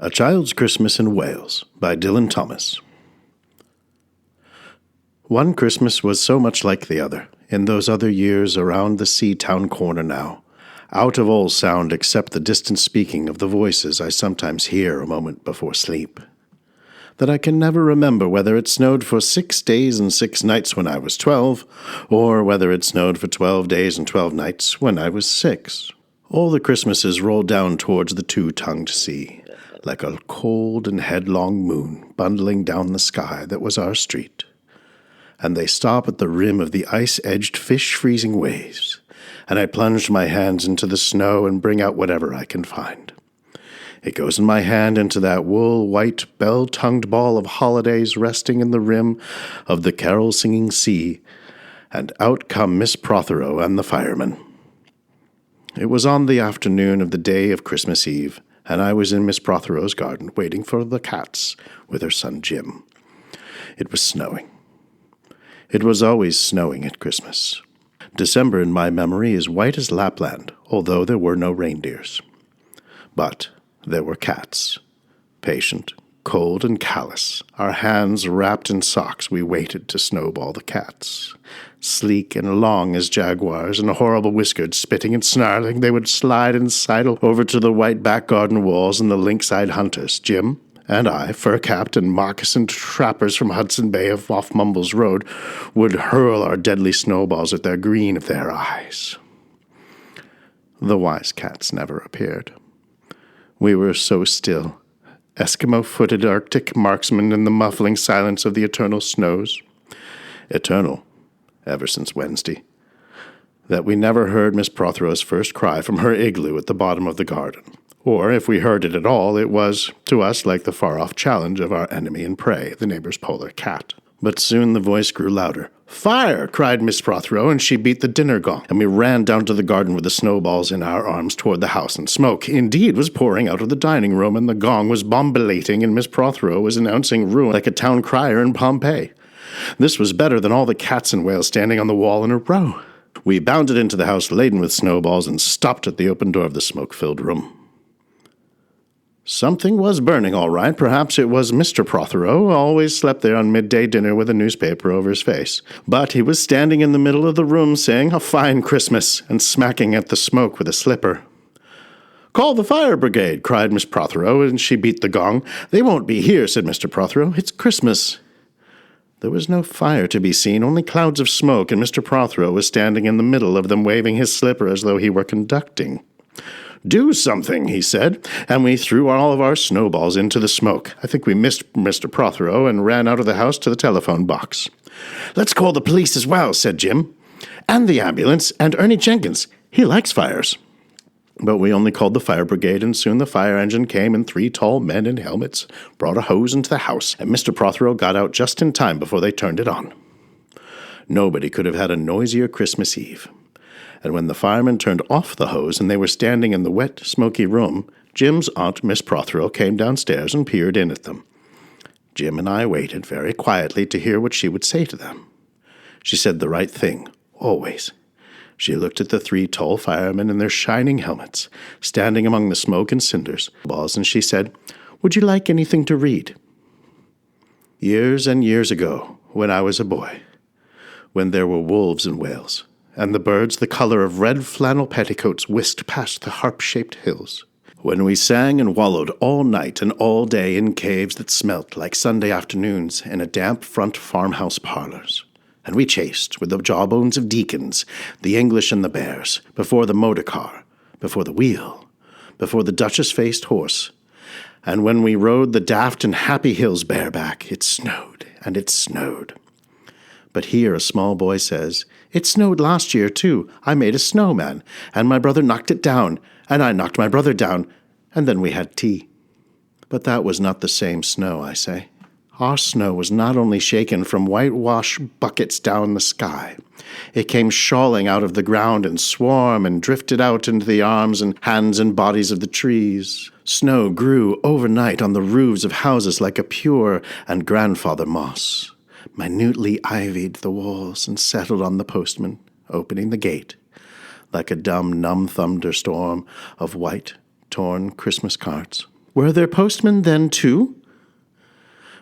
A Child's Christmas in Wales by Dylan Thomas. One Christmas was so much like the other, in those other years around the sea-town corner now, out of all sound except the distant speaking of the voices I sometimes hear a moment before sleep, that I can never remember whether it snowed for 6 days and 6 nights when I was 12, or whether it snowed for 12 days and 12 nights when I was 6. All the Christmases rolled down towards the two-tongued sea, like a cold and headlong moon bundling down the sky that was our street. And they stop at the rim of the ice-edged fish-freezing waves, and I plunge my hands into the snow and bring out whatever I can find. It goes in my hand into that wool-white, bell-tongued ball of holidays resting in the rim of the carol-singing sea, and out come Miss Prothero and the fireman. It was on the afternoon of the day of Christmas Eve, and I was in Miss Prothero's garden waiting for the cats with her son Jim. It was snowing. It was always snowing at Christmas. December in my memory is white as Lapland, although there were no reindeers. But there were cats. Patient, cold, and callous, our hands wrapped in socks, we waited to snowball the cats. Sleek and long as jaguars and horrible whiskered, spitting and snarling, they would slide and sidle over to the white back garden walls, and the lynx-eyed hunters, Jim and I, fur-capped and moccasined trappers from Hudson Bay off Mumbles Road, would hurl our deadly snowballs at their green of their eyes. The wise cats never appeared. We were so still, Eskimo-footed Arctic marksmen in the muffling silence of the eternal snows. Eternal, ever since Wednesday, that we never heard Miss Prothero's first cry from her igloo at the bottom of the garden. Or, if we heard it at all, it was, to us, like the far-off challenge of our enemy and prey, the neighbor's polar cat. But soon the voice grew louder. "Fire!" cried Miss Prothero, and she beat the dinner gong, and we ran down to the garden with the snowballs in our arms toward the house, and smoke, indeed, was pouring out of the dining room, and the gong was bombilating, and Miss Prothero was announcing ruin like a town crier in Pompeii. This was better than all the cats in Wales standing on the wall in a row. We bounded into the house laden with snowballs and stopped at the open door of the smoke-filled room. Something was burning, all right. Perhaps it was Mr. Prothero, who always slept there on midday dinner with a newspaper over his face. But he was standing in the middle of the room saying, "A fine Christmas," and smacking at the smoke with a slipper. "Call the fire brigade," cried Miss Prothero, and she beat the gong. "They won't be here," said Mr. Prothero. "It's Christmas." There was no fire to be seen, only clouds of smoke, and Mr. Prothero was standing in the middle of them, waving his slipper as though he were conducting. "Do something," he said, and we threw all of our snowballs into the smoke. I think we missed Mr. Prothero and ran out of the house to the telephone box. "Let's call the police as well," said Jim, "and the ambulance, and Ernie Jenkins. He likes fires." But we only called the fire brigade, and soon the fire engine came, and 3 tall men in helmets brought a hose into the house, and Mr. Prothero got out just in time before they turned it on. Nobody could have had a noisier Christmas Eve. And when the firemen turned off the hose and they were standing in the wet, smoky room, Jim's aunt, Miss Prothero, came downstairs and peered in at them. Jim and I waited very quietly to hear what she would say to them. She said the right thing, always. She looked at the 3 tall firemen in their shining helmets, standing among the smoke and cinders, and she said, "Would you like anything to read?" Years and years ago, when I was a boy, when there were wolves in Wales, and the birds the color of red flannel petticoats whisked past the harp-shaped hills, when we sang and wallowed all night and all day in caves that smelt like Sunday afternoons in a damp front farmhouse parlors, and we chased with the jawbones of deacons the English and the bears, before the motor car, before the wheel, before the duchess-faced horse, and when we rode the daft and happy hills bareback, it snowed and it snowed. But here a small boy says, "It snowed last year, too. I made a snowman, and my brother knocked it down, and I knocked my brother down, and then we had tea." But that was not the same snow, I say. Our snow was not only shaken from whitewash buckets down the sky. It came shawling out of the ground in swarm and drifted out into the arms and hands and bodies of the trees. Snow grew overnight on the roofs of houses like a pure and grandfather moss. Minutely ivied the walls and settled on the postman, opening the gate, like a dumb, numb thunderstorm of white, torn Christmas cards. Were there postmen then, too?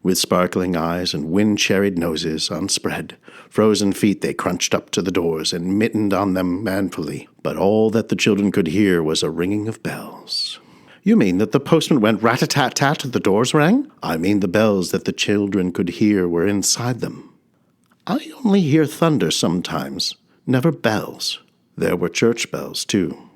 With sparkling eyes and wind-cherried noses on spread, frozen feet they crunched up to the doors and mittened on them manfully. But all that the children could hear was a ringing of bells. You mean that the postman went rat-a-tat-tat and the doors rang? I mean the bells that the children could hear were inside them. I only hear thunder sometimes, never bells. There were church bells, too.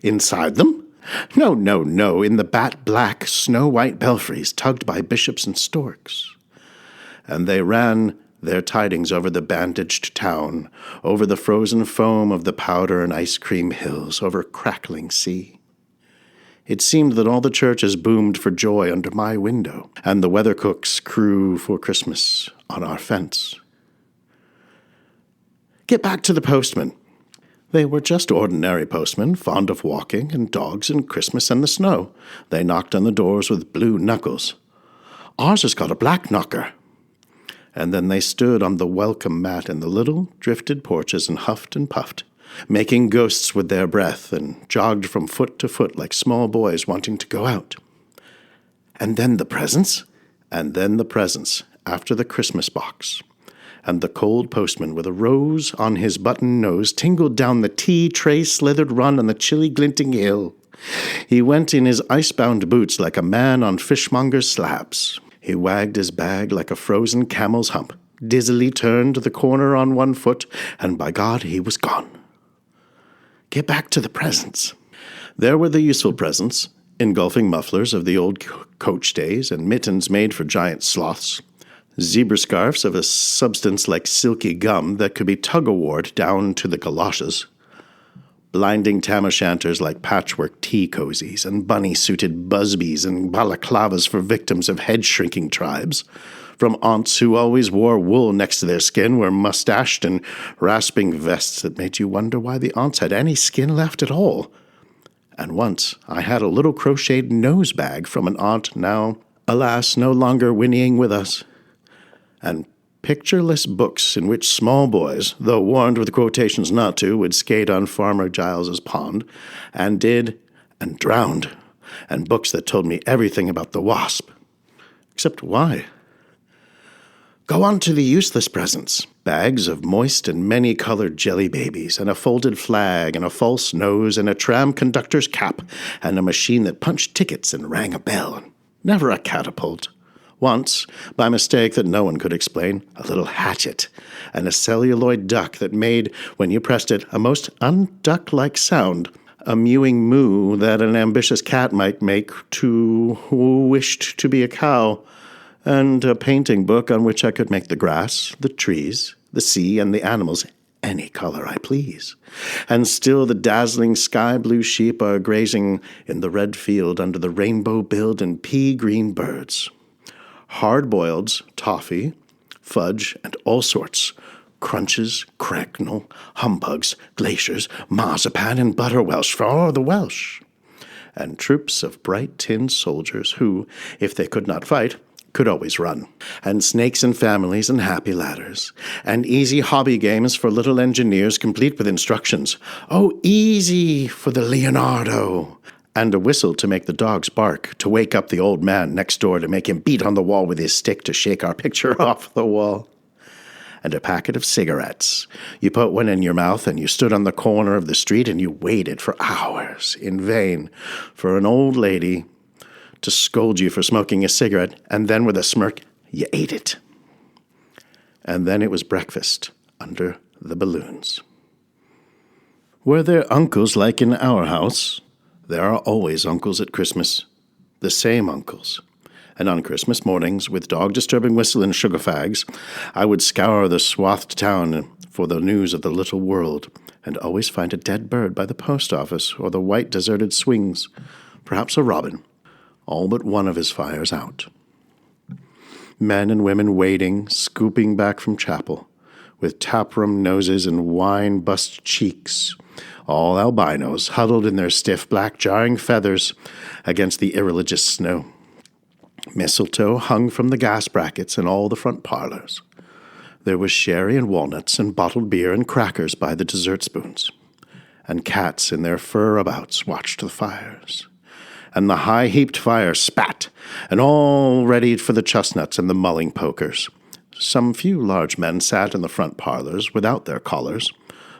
Inside them? No, no, no, in the bat-black, snow-white belfries tugged by bishops and storks. And they ran their tidings over the bandaged town, over the frozen foam of the powder and ice cream hills, over crackling sea. It seemed that all the churches boomed for joy under my window, and the weathercooks crew for Christmas on our fence. Get back to the postman. They were just ordinary postmen, fond of walking and dogs and Christmas and the snow. They knocked on the doors with blue knuckles. Ours has got a black knocker. And then they stood on the welcome mat in the little drifted porches and huffed and puffed, making ghosts with their breath, and jogged from foot to foot like small boys wanting to go out. And then the presents, after the Christmas box. And the cold postman, with a rose on his button nose, tingled down the tea-tray-slithered run on the chilly glinting hill. He went in his ice-bound boots like a man on fishmonger's slabs. He wagged his bag like a frozen camel's hump, dizzily turned the corner on one foot, and by God, he was gone. Get back to the presents. There were the useful presents, engulfing mufflers of the old coach days and mittens made for giant sloths, zebra scarfs of a substance like silky gum that could be tug-o-warred down to the galoshes, blinding tam-o'-shanters like patchwork tea cozies, and bunny-suited busbies and balaclavas for victims of head-shrinking tribes, from aunts who always wore wool next to their skin, were mustached and rasping vests that made you wonder why the aunts had any skin left at all. And once I had a little crocheted nose bag from an aunt now, alas, no longer whinnying with us, and pictureless books in which small boys, though warned with quotations not to, would skate on Farmer Giles's pond, and did, and drowned, and books that told me everything about the wasp. Except why? Go on to the useless presents. Bags of moist and many-colored jelly babies, and a folded flag, and a false nose, and a tram conductor's cap, and a machine that punched tickets and rang a bell. Never a catapult. Once, by mistake that no one could explain, a little hatchet, and a celluloid duck that made, when you pressed it, a most unduck-like sound, a mewing moo that an ambitious cat might make to who wished to be a cow, and a painting book on which I could make the grass, the trees, the sea, and the animals any color I please. And still the dazzling sky-blue sheep are grazing in the red field under the rainbow-billed and pea-green birds. Hard-boileds, toffee, fudge, and all sorts, crunches, cracknel, humbugs, glaciers, marzipan, and butterwelsh for all the Welsh. And troops of bright tin soldiers who, if they could not fight, could always run, and snakes and families and happy ladders, and easy hobby games for little engineers complete with instructions. Oh, easy for the Leonardo! And a whistle to make the dogs bark, to wake up the old man next door to make him beat on the wall with his stick to shake our picture off the wall. And a packet of cigarettes. You put one in your mouth and you stood on the corner of the street and you waited for hours in vain for an old lady to scold you for smoking a cigarette, and then with a smirk, you ate it. And then it was breakfast under the balloons. Were there uncles like in our house? There are always uncles at Christmas, the same uncles. And on Christmas mornings, with dog-disturbing whistle and sugar fags, I would scour the swathed town for the news of the little world, and always find a dead bird by the post office or the white deserted swings, perhaps a robin, all but one of his fires out. Men and women waiting, scooping back from chapel, with taproom noses and wine-bust cheeks, all albinos, huddled in their stiff black jarring feathers against the irreligious snow. Mistletoe hung from the gas brackets in all the front parlors. There was sherry and walnuts and bottled beer and crackers by the dessert spoons, and cats in their fur abouts watched the fires. and the high-heaped fire spat, and all ready for the chestnuts and the mulling pokers. Some few large men sat in the front parlors without their collars,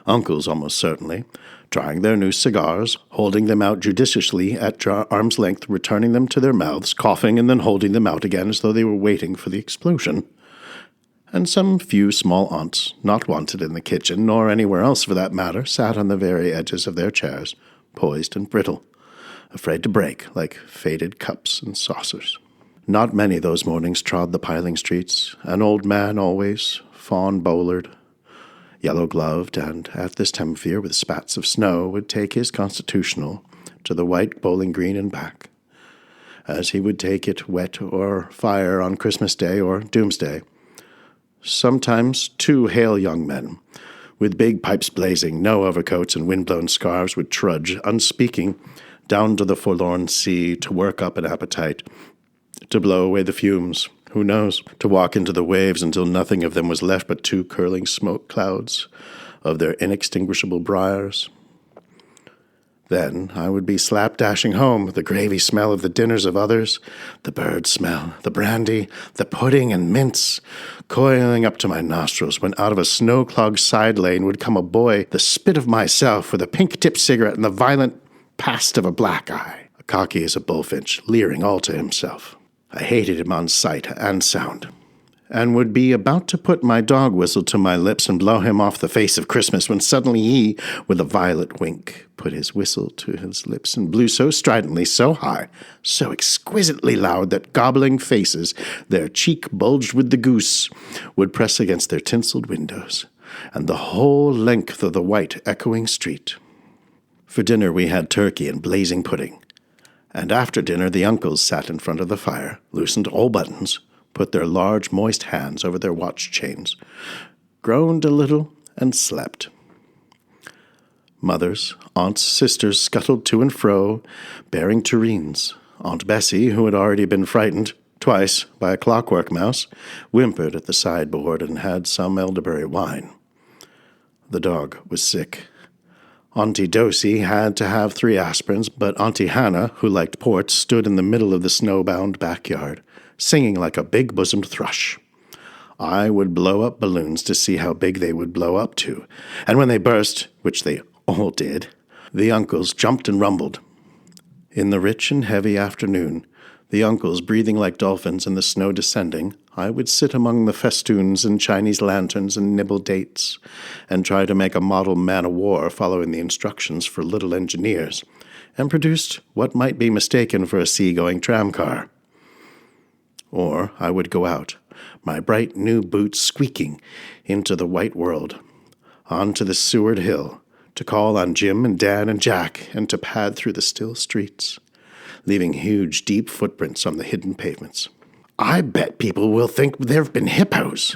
uncles almost certainly, trying their new cigars, holding them out judiciously at arm's length, returning them to their mouths, coughing, and then holding them out again as though they were waiting for the explosion. And some few small aunts, not wanted in the kitchen, nor anywhere else for that matter, sat on the very edges of their chairs, poised and brittle, afraid to break like faded cups and saucers. Not many those mornings trod the piling streets, an old man always, fawn-bowlered, yellow-gloved, and at this time of year with spats of snow would take his constitutional to the white Bowling Green and back, as he would take it wet or fire on Christmas Day or Doomsday. Sometimes 2 hale young men, with big pipes blazing, no overcoats and wind-blown scarves, would trudge, unspeaking, down to the forlorn sea to work up an appetite, to blow away the fumes, who knows, to walk into the waves until nothing of them was left but 2 curling smoke clouds of their inextinguishable briars. Then I would be slap-dashing home, the gravy smell of the dinners of others, the bird smell, the brandy, the pudding and mince, coiling up to my nostrils, when out of a snow-clogged side lane would come a boy, the spit of myself, with a pink-tipped cigarette and the violent past of a black eye, cocky as a bullfinch, leering all to himself. I hated him on sight and sound, and would be about to put my dog whistle to my lips and blow him off the face of Christmas, when suddenly he, with a violet wink, put his whistle to his lips and blew so stridently, so high, so exquisitely loud, that gobbling faces, their cheek bulged with the goose, would press against their tinselled windows, and the whole length of the white echoing street. For dinner we had turkey and blazing pudding, and after dinner the uncles sat in front of the fire, loosened all buttons, put their large moist hands over their watch chains, groaned a little, and slept. Mothers, aunts, sisters scuttled to and fro, bearing tureens. Aunt Bessie, who had already been frightened twice by a clockwork mouse, whimpered at the sideboard and had some elderberry wine. The dog was sick. Auntie Dosey had to have 3 aspirins, but Auntie Hannah, who liked port, stood in the middle of the snowbound backyard, singing like a big-bosomed thrush. I would blow up balloons to see how big they would blow up to, and when they burst, which they all did, the uncles jumped and rumbled. In the rich and heavy afternoon, the uncles breathing like dolphins and the snow descending, I would sit among the festoons and Chinese lanterns and nibble dates, and try to make a model man-of-war following the instructions for little engineers, and produced what might be mistaken for a sea-going tramcar. Or I would go out, my bright new boots squeaking, into the white world, onto the Seward Hill, to call on Jim and Dan and Jack, and to pad through the still streets, leaving huge, deep footprints on the hidden pavements. I bet people will think there have been hippos.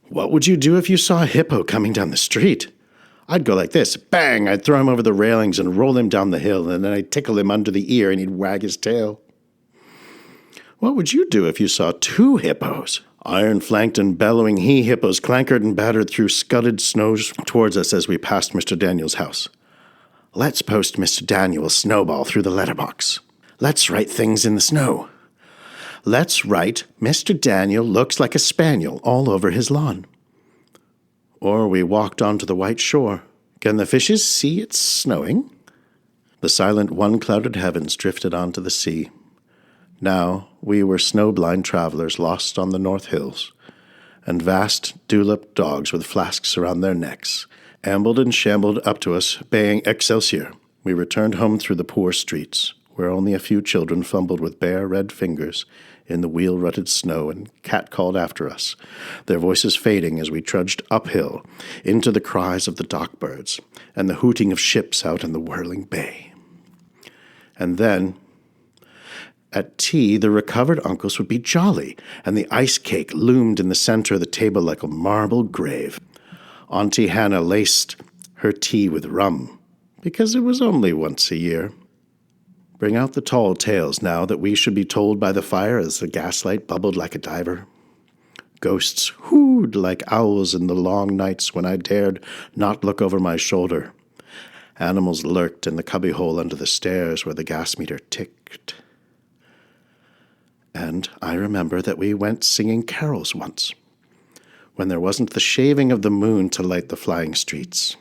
What would you do if you saw a hippo coming down the street? I'd go like this. Bang! I'd throw him over the railings and roll him down the hill, and then I'd tickle him under the ear and he'd wag his tail. What would you do if you saw 2 hippos? Iron-flanked and bellowing he-hippos clankered and battered through scudded snows towards us as we passed Mr. Daniel's house. Let's post Mr. Daniel's snowball through the letterbox. Let's write things in the snow. Let's write, Mr. Daniel looks like a spaniel all over his lawn. Or we walked onto the white shore. Can the fishes see it's snowing? The silent one-clouded heavens drifted onto the sea. Now we were snow-blind travelers lost on the North Hills, and vast dewlapped dogs with flasks around their necks ambled and shambled up to us, baying Excelsior. We returned home through the poor streets, where only a few children fumbled with bare red fingers in the wheel-rutted snow and cat-called after us, their voices fading as we trudged uphill into the cries of the dock-birds and the hooting of ships out in the whirling bay. And then, at tea, the recovered uncles would be jolly, and the ice cake loomed in the center of the table like a marble grave. Auntie Hannah laced her tea with rum, because it was only once a year. Bring out the tall tales now that we should be told by the fire as the gaslight bubbled like a diver. Ghosts hooed like owls in the long nights when I dared not look over my shoulder, Animals lurked in the cubbyhole under the stairs where the gas meter ticked. And I remember that we went singing carols once, when there wasn't the shaving of the moon to light the flying streets.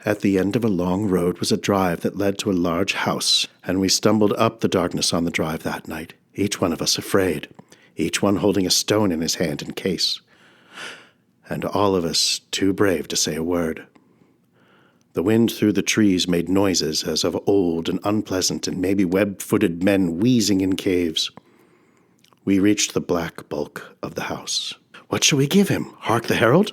At the end of a long road was a drive that led to a large house, and we stumbled up the darkness on the drive that night, each one of us afraid, each one holding a stone in his hand in case, and all of us too brave to say a word. The wind through the trees made noises as of old and unpleasant, and maybe web-footed men wheezing in caves. We reached the black bulk of the house. "What shall we give him? Hark the herald?"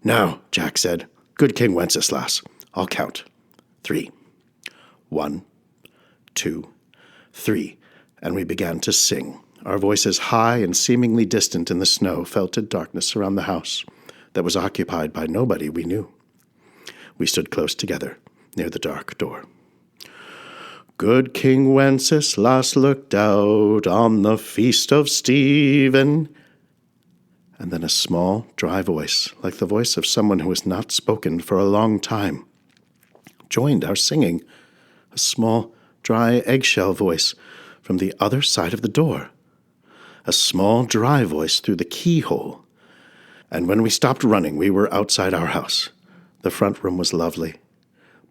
"No," Jack said. "Good King Wenceslas. I'll count. 3. 1, 2, 3. And we began to sing. Our voices high and seemingly distant in the snow fell to darkness around the house that was occupied by nobody we knew. We stood close together near the dark door. "Good King Wenceslas looked out on the feast of Stephen." And then a small, dry voice, like the voice of someone who has not spoken for a long time, joined our singing, a small, dry, eggshell voice from the other side of the door, a small, dry voice through the keyhole. And when we stopped running, we were outside our house. The front room was lovely.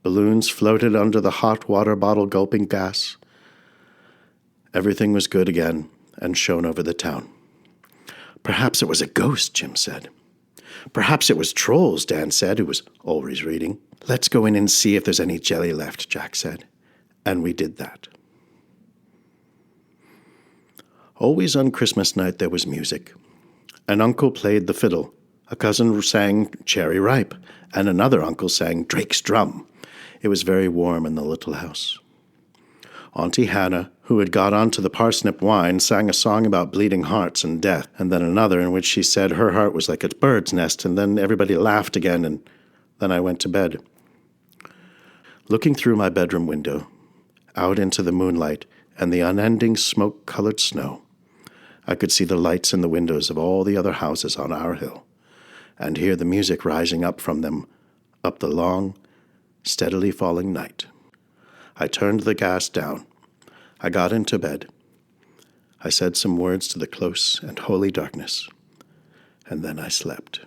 Balloons floated under the hot water bottle gulping gas. Everything was good again and shone over the town. "Perhaps it was a ghost," Jim said. "Perhaps it was trolls," Dan said, who was always reading. "Let's go in and see if there's any jelly left," Jack said. And we did that. Always on Christmas night there was music. An uncle played the fiddle. A cousin sang Cherry Ripe, and another uncle sang Drake's Drum. It was very warm in the little house. Auntie Hannah, who had got onto the parsnip wine, sang a song about bleeding hearts and death, and then another in which she said her heart was like a bird's nest, and then everybody laughed again, and then I went to bed. Looking through my bedroom window, out into the moonlight and the unending smoke-colored snow, I could see the lights in the windows of all the other houses on our hill, and hear the music rising up from them, up the long, steadily falling night. I turned the gas down. I got into bed. I said some words to the close and holy darkness, and then I slept.